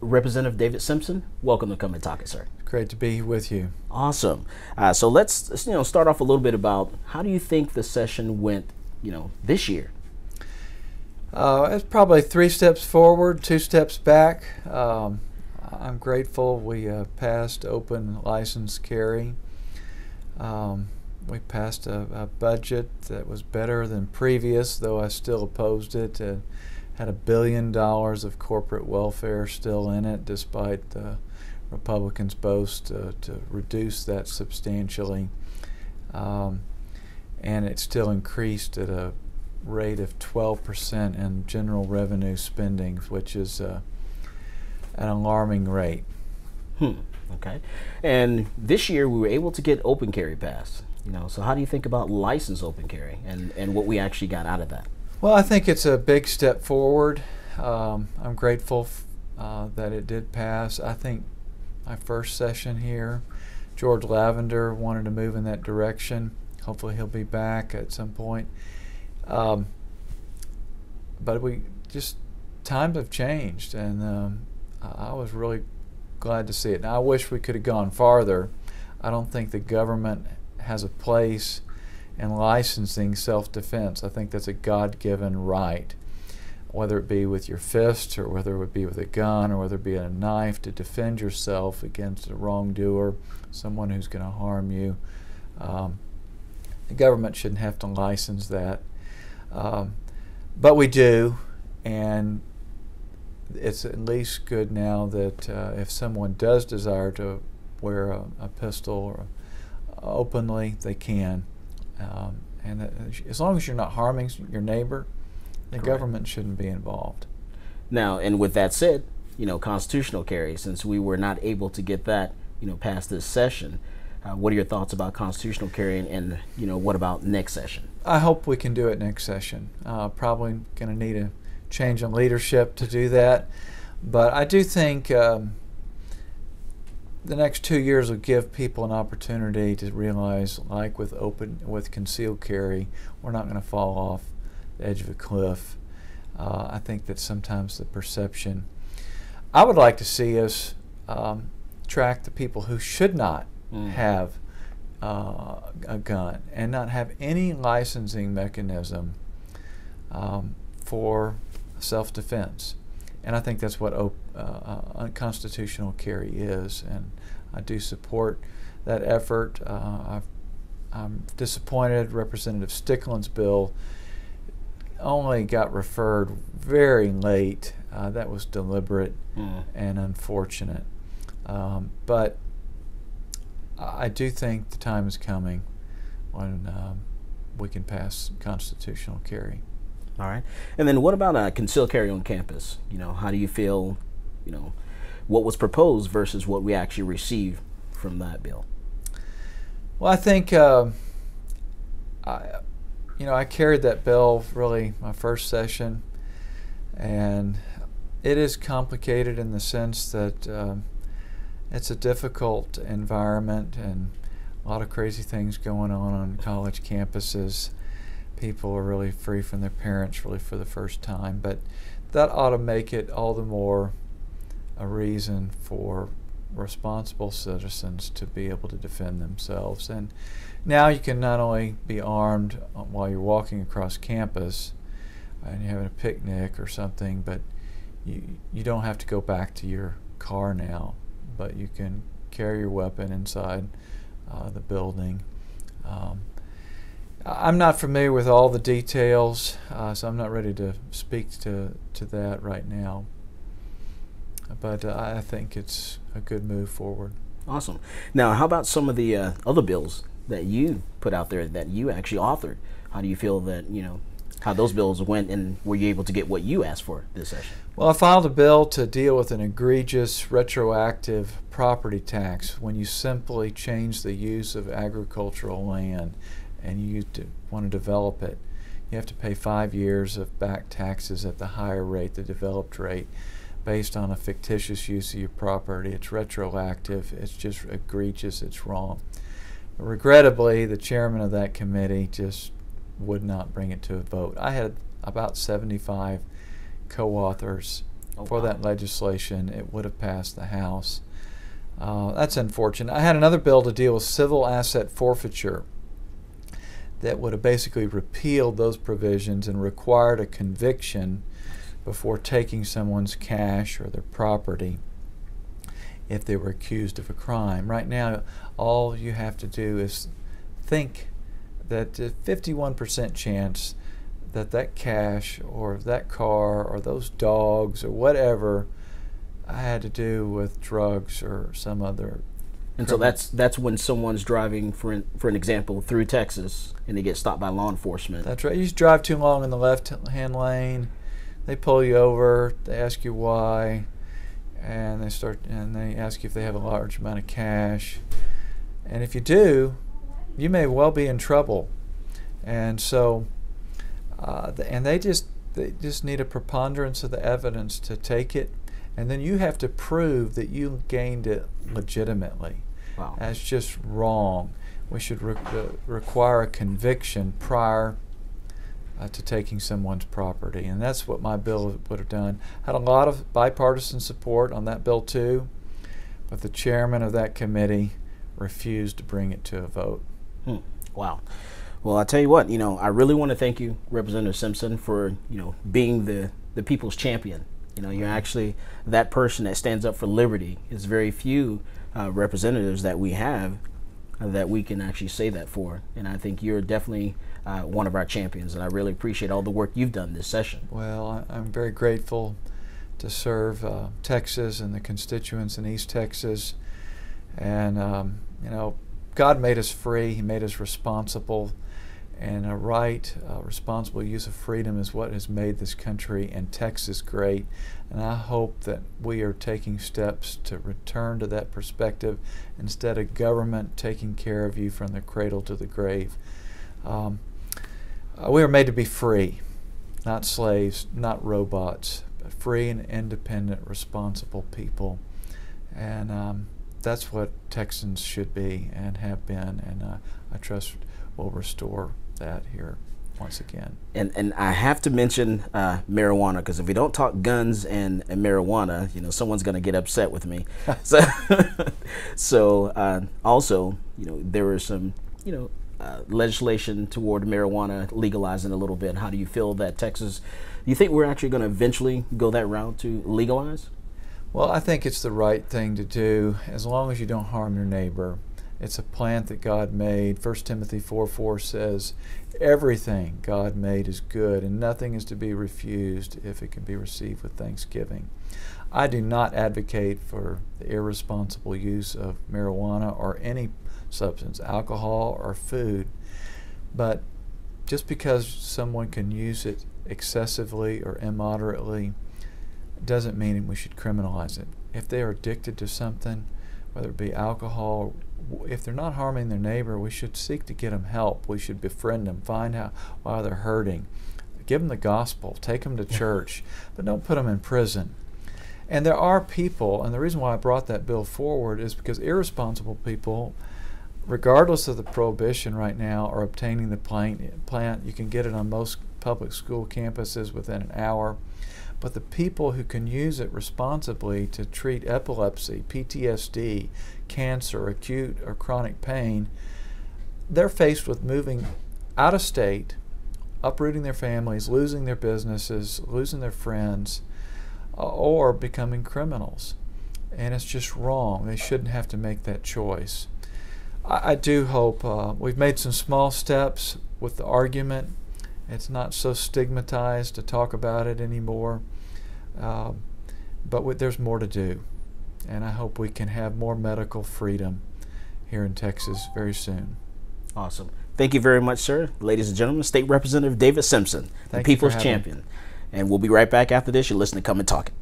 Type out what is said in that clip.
Representative David Simpson, welcome to Come and Talk It, sir. Great to be with you. Awesome. So let's start off a little bit about how do you think the session went, this year? It's probably 3 steps forward, 2 steps back. I'm grateful we passed open license carry. We passed a budget that was better than previous, though I still opposed it. It had $1 billion of corporate welfare still in it, despite the Republicans' boast to reduce that substantially. And it still increased at a rate of 12% in general revenue spending, which is an alarming rate. Okay. And this year we were able to get open carry passed. So how do you think about licensed open carry and what we actually got out of that? Well, I think it's a big step forward. I'm grateful that it did pass. I think my first session here, George Lavender wanted to move in that direction. Hopefully he'll be back at some point. But times have changed, and I was really glad to see it. Now, I wish we could have gone farther. I don't think the government has a place in licensing self-defense. I think that's a God-given right, whether it be with your fists or whether it be with a gun or whether it be a knife, to defend yourself against a wrongdoer, someone who's going to harm you. The government shouldn't have to license that. But we do, and it's at least good now that if someone does desire to wear a pistol or openly, they can. And as long as you're not harming your neighbor, the Correct. Government shouldn't be involved. Now, and with that said, constitutional carry, since we were not able to get that, past this session, what are your thoughts about constitutional carry, and what about next session? I hope we can do it next session. Probably going to need a change in leadership to do that, but I do think the next 2 years will give people an opportunity to realize, like with concealed carry, we're not going to fall off the edge of a cliff. I think that sometimes the perception, I would like to see us track the people who should not have a gun and not have any licensing mechanism for self-defense. And I think that's what unconstitutional carry is, and I do support that effort. I'm disappointed Representative Stickland's bill only got referred very late. That was deliberate and unfortunate. But I do think the time is coming when we can pass constitutional carry. All right. And then what about concealed carry on campus? How do you feel, what was proposed versus what we actually received from that bill? Well, I think, I carried that bill really my first session, and it is complicated in the sense that it's a difficult environment and a lot of crazy things going on college campuses. People are really free from their parents really for the first time, but that ought to make it all the more a reason for responsible citizens to be able to defend themselves. And now you can not only be armed while you're walking across campus and you're having a picnic or something, but you don't have to go back to your car now, but you can carry your weapon inside the building. I'm not familiar with all the details, so I'm not ready to speak to that right now. But I think it's a good move forward. Awesome. Now, how about some of the other bills that you put out there that you actually authored? How do you feel that, how those bills went, and were you able to get what you asked for this session? Well, I filed a bill to deal with an egregious retroactive property tax when you simply change the use of agricultural land and you want to develop it. You have to pay 5 years of back taxes at the higher rate, the developed rate, based on a fictitious use of your property. It's retroactive. It's just egregious. It's wrong. Regrettably, the chairman of that committee just would not bring it to a vote. I had about 75 co-authors, for that legislation, it would have passed the House. That's unfortunate. I had another bill to deal with civil asset forfeiture that would have basically repealed those provisions and required a conviction before taking someone's cash or their property if they were accused of a crime. Right now, all you have to do is think that a 51% chance that that cash or that car or those dogs or whatever had to do with drugs or some other. And so that's when someone's driving, for an example, through Texas, and they get stopped by law enforcement. That's right. You just drive too long in the left-hand lane. They pull you over. They ask you why, and they ask you if they have a large amount of cash. And if you do, you may well be in trouble. And so, they just need a preponderance of the evidence to take it. And then you have to prove that you gained it legitimately. Wow. That's just wrong. We should require a conviction prior to taking someone's property. And that's what my bill would have done. Had a lot of bipartisan support on that bill too, but the chairman of that committee refused to bring it to a vote. Wow. Well, I'll tell you what, I really want to thank you, Representative Simpson, for, being the people's champion. You're actually that person that stands up for liberty. It's very few representatives that we have that we can actually say that for. And I think you're definitely one of our champions. And I really appreciate all the work you've done this session. Well, I'm very grateful to serve Texas and the constituents in East Texas. And, God made us free. He made us responsible. And a responsible use of freedom is what has made this country and Texas great. And I hope that we are taking steps to return to that perspective instead of government taking care of you from the cradle to the grave. We are made to be free, not slaves, not robots, but free and independent, responsible people. And that's what Texans should be and have been. And I trust we'll restore that here once again. And I have to mention marijuana, because if we don't talk guns and marijuana, someone's going to get upset with me. So also, there was some, legislation toward marijuana legalizing a little bit. How do you feel that Texas? Do you think we're actually going to eventually go that route to legalize? Well, I think it's the right thing to do as long as you don't harm your neighbor. It's a plant that God made. 1 Timothy 4:4 says, everything God made is good, and nothing is to be refused if it can be received with thanksgiving. I do not advocate for the irresponsible use of marijuana or any substance, alcohol or food, but just because someone can use it excessively or immoderately doesn't mean we should criminalize it. If they are addicted to something, whether it be alcohol, if they're not harming their neighbor, we should seek to get them help. We should befriend them, find out why they're hurting, give them the gospel, take them to church, but don't put them in prison. And there are people, and the reason why I brought that bill forward is because irresponsible people, regardless of the prohibition right now, are obtaining the plant. You can get it on most public school campuses within an hour. But the people who can use it responsibly to treat epilepsy, PTSD, cancer, acute or chronic pain, they're faced with moving out of state, uprooting their families, losing their businesses, losing their friends, or becoming criminals. And it's just wrong. They shouldn't have to make that choice. I do hope we've made some small steps with the argument. It's not so stigmatized to talk about it anymore. But there's more to do. And I hope we can have more medical freedom here in Texas very soon. Awesome. Thank you very much, sir. Ladies and gentlemen, State Representative David Simpson, the People's Champion. And we'll be right back after this. You're listening to Come and Talk It.